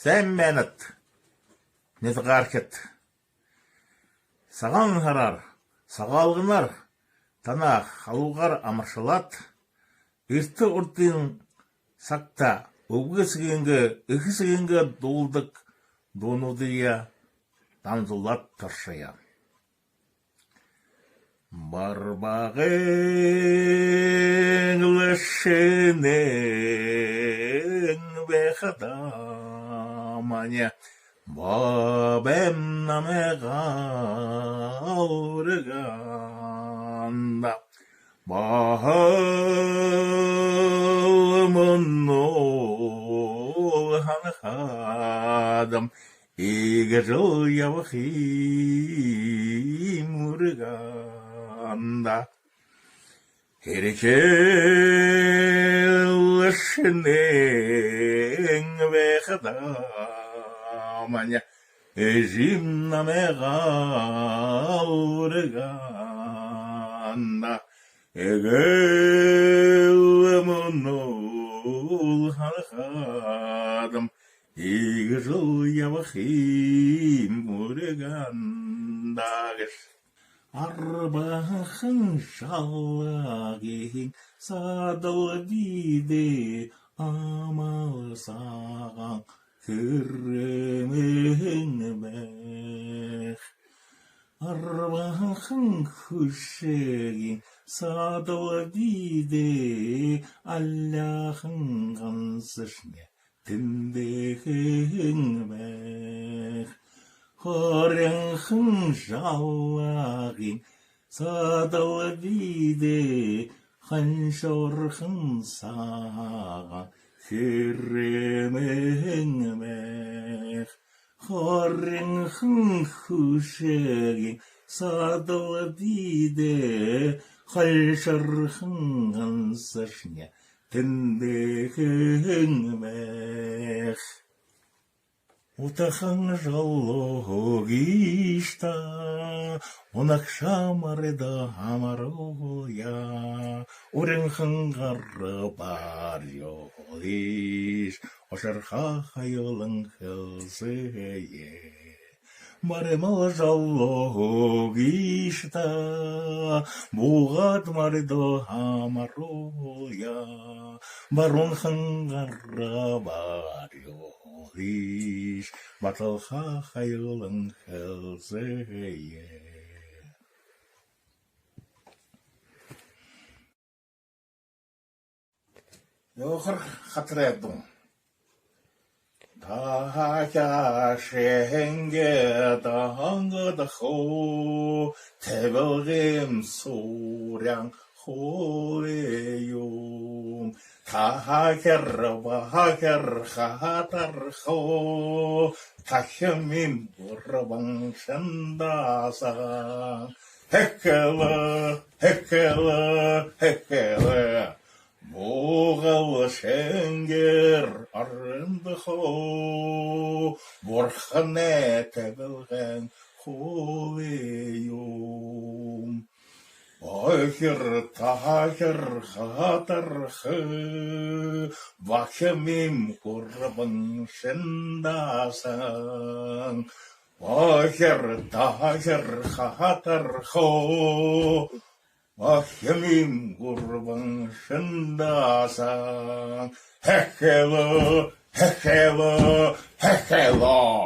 Сәммәнет, незғаркет. Саған харар, сағалғынар, тана халуғар амыршылат, үрті ұртын сақта, үгісігенге долдық донудыя танзулат тұршыя. Барбағың лішінен бәқадамане, бабем намеға аурығанда, бағымын ол ханықадым, игі жыл явықим ұрығанда. Керекел ішінен бәқадамане, Ежим намеға аурығанда, егілімін ол ханықадым, игі жыл явықим ұрығандағыш. Арбағын жалағың садыл биде амал саған күрімің бәқ. Арбағын күшегің садыл биде аллахың қансышне тіндегің бәқ. Хореңхың жалағың садыл биде қаншорхың саған күремің бәқ. Хореңхың күшегің садыл биде қаншорхың қансышне тіндегің бәқ. Утахаң жалогишта, онақшамарда амаруя, уренхаң ғарры бар йолиш, ошарха хайолың хылсые. Маремал жалогишта, буғат мардо амаруя, баронхаң ғарры бар йолиш, баталха хайылың хылсые. Йоқыр қатырадың. Таға шеңге даңғыды хо, тәбілгім сураң хоэйум. Тахакер бахакер хатар хо, тахемим бурбан шандаса. Хекеле, хекеле, хекеле, буғал шенгер арынды хо, борхане тәбілген хоэйум. Ахер тахер хатархы, вахемим курбан шендасан. Ахер тахер хатархы, вахемим курбан шендасан. Хекеле, хекеле, хекеле.